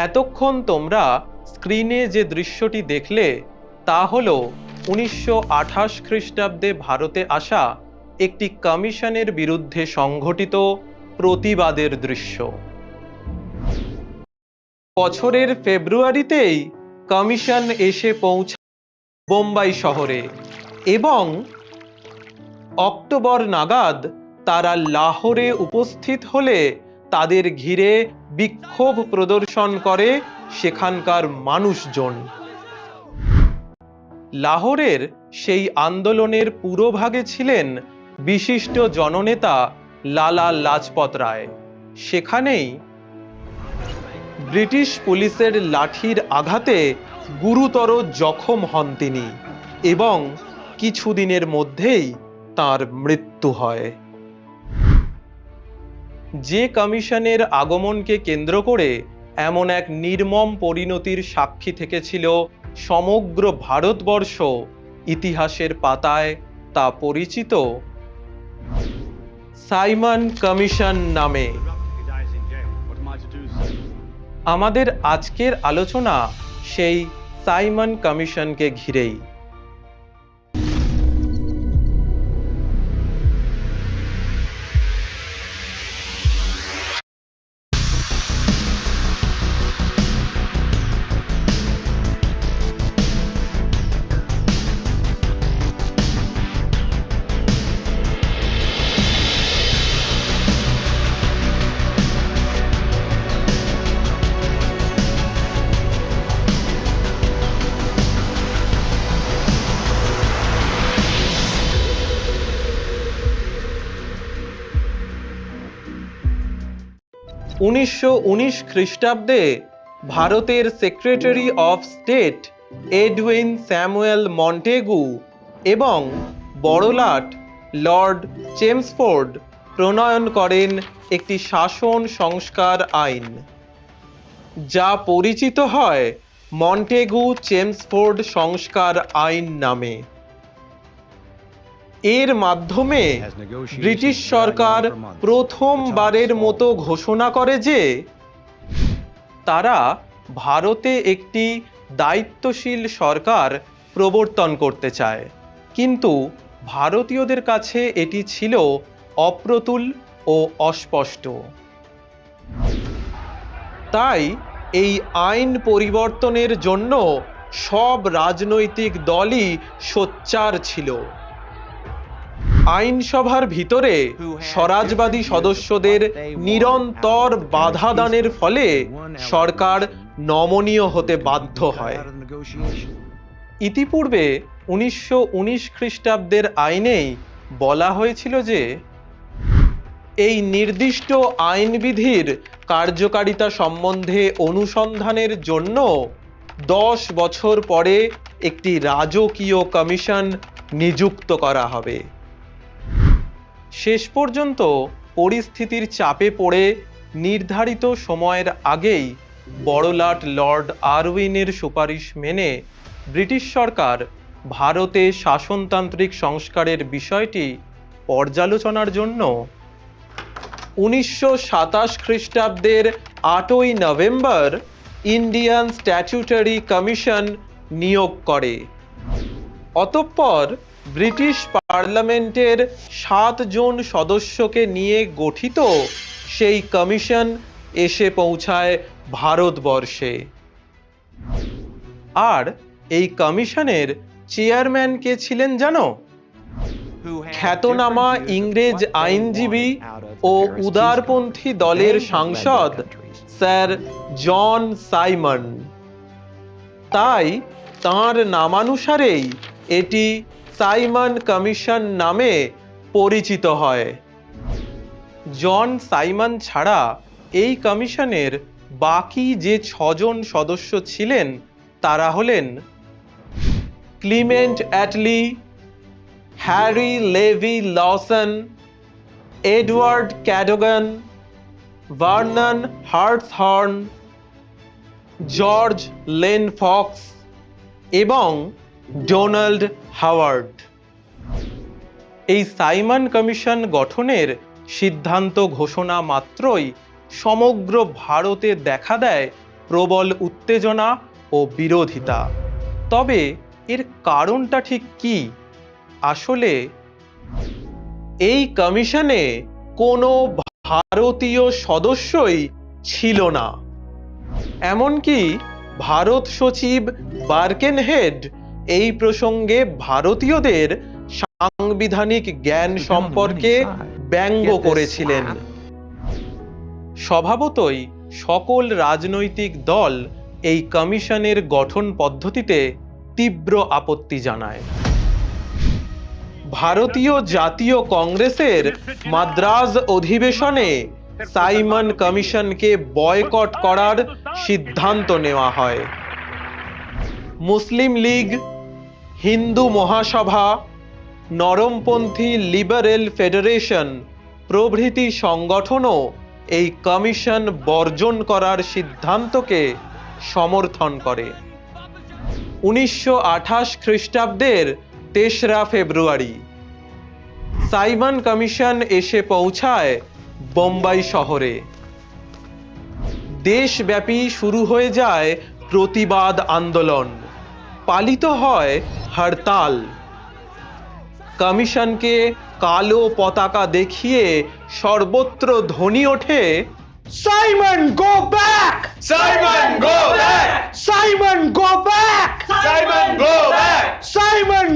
এতক্ষণ তোমরা স্ক্রিনে যে দৃশ্যটি দেখলে তা হলো 1928 খ্রিস্টাব্দে ভারতে আসা একটি কমিশনের বিরুদ্ধে সংঘটিত প্রতিবাদের দৃশ্য। বছরের ফেব্রুয়ারিতেই কমিশন এসে পৌঁছায় বোম্বাই শহরে এবং অক্টোবর নাগাদ তারা লাহোরে উপস্থিত হলে তাদের ঘিরে বিক্ষোভ প্রদর্শন করে সেখানকার মানুষজন। লাহোরের সেই আন্দোলনের পুরোভাগে ছিলেন বিশিষ্ট জননেতা লালা লাজপত রায়। সেখানেই ব্রিটিশ পুলিশের লাঠির আঘাতে গুরুতর জখম হন তিনি এবং কিছুদিনের মধ্যেই তার মৃত্যু হয়। যে কমিশনের আগমনকে কেন্দ্র করে এমন এক নির্মম পরিণতির সাক্ষী থেকেছিল সমগ্র ভারতবর্ষ, ইতিহাসের পাতায় তা পরিচিত সাইমন কমিশন নামে। আমাদের আজকের আলোচনা সেই সাইমন কমিশনকে ঘিরেই। 1919 খ্রিস্টাব্দে ভারতের secretary of state Edwin Samuel Montagu এবং বড়লাট লর্ড চেমসফোর্ড প্রণয়ন করেন একটি শাসন সংস্কার আইন, যা পরিচিত হয় মন্টেগু চেমসফোর্ড সংস্কার আইন নামে। এর মাধ্যমে ব্রিটিশ সরকার প্রথমবারের মতো ঘোষণা করে যে তারা ভারতে একটি দায়িত্বশীল সরকার প্রবর্তন করতে চায়, কিন্তু ভারতীয়দের কাছে এটি ছিল অপ্রতুল ও অস্পষ্ট। তাই এই আইন পরিবর্তনের জন্য সব রাজনৈতিক দলই সোচ্চার ছিল। আইনসভার ভিতরে স্বরাজবাদী সদস্যদের নিরন্তর বাধা দানের ফলে সরকার নমনীয় হতে বাধ্য হয়। ইতিপূর্বে 1919 খ্রিস্টাব্দের আইনেই বলা হয়েছিল যে এই নির্দিষ্ট আইনবিধির কার্যকারিতা সম্বন্ধে অনুসন্ধানের জন্য 10 বছর পরে একটি রাজকীয় কমিশন নিযুক্ত করা হবে। শেষ পর্যন্ত পরিস্থিতির চাপে পড়ে নির্ধারিত সময়ের আগেই বড়লাট লর্ড আরউইনের সুপারিশ মেনে ব্রিটিশ সরকার ভারতে শাসনতান্ত্রিক সংস্কারের বিষয়টি পর্যালোচনার জন্য 1927 খ্রিস্টাব্দের 8ই নভেম্বর ইন্ডিয়ান স্ট্যাটিউটারি কমিশন নিয়োগ করে। অতঃপর ব্রিটিশ পার্লামেন্টের 7 জন সদস্যকে নিয়ে গঠিত সেই কমিশন এসে পৌঁছায় ভারতবর্ষে। আর এই কমিশনের চেয়ারম্যান কে ছিলেন জানো? খ্যাতনামা ইংরেজ আইনজীবী ও উদারপন্থী দলের সাংসদ স্যার জন সাইমন। তাই তাঁর নামানুসারেই এটি সাইমন কমিশন নামে পরিচিত হয়। জন সাইমন ছাড়া এই কমিশনের বাকি যে 6 জন সদস্য ছিলেন তারা হলেন Clement Attlee, Harry Levy Lawson, Edward Cadogan, Vernon Hartshorn, George Lane Fox এবং ডোনাল্ড হাওয়ার্ড। এই সাইমন কমিশন গঠনের সিদ্ধান্ত ঘোষণা মাত্রই সমগ্র ভারতে দেখা দেয় প্রবল উত্তেজনা ও বিরোধিতা। তবে এর কারণটা ঠিক কি? আসলে এই কমিশনে কোনো ভারতীয় সদস্যই ছিল না। এমনকি ভারত সচিব বার্কেনহেড এই প্রসঙ্গে ভারতীয়দের সাংবিধানিক জ্ঞান সম্পর্কে ব্যঙ্গ করেছিলেন। স্বভাবতই সকল রাজনৈতিক দল এই কমিশনের গঠন পদ্ধতিতে তীব্র আপত্তি জানায়। ভারতীয় জাতীয় কংগ্রেসের মাদ্রাজ অধিবেশনে সাইমন কমিশনকে বয়কট করার সিদ্ধান্ত নেওয়া হয়। মুসলিম লীগ, হিন্দু মহাসভা, নরমপন্থী লিবারেল ফেডারেশন প্রভৃতি সংগঠনও এই কমিশন বর্জন করার সিদ্ধান্তকে সমর্থন করে। 1928 খ্রিস্টাব্দের 3রা ফেব্রুয়ারি সাইমন কমিশন এসে পৌঁছায় বোম্বাই শহরে। দেশব্যাপী শুরু হয়ে যায় প্রতিবাদ আন্দোলন, পালিত হয় হরতাল। কমিশনকে কালো পতাকা দেখিয়ে সর্বত্র ধ্বনি ওঠে, Simon go back! Simon, go back! Simon go back! Simon, go back! Simon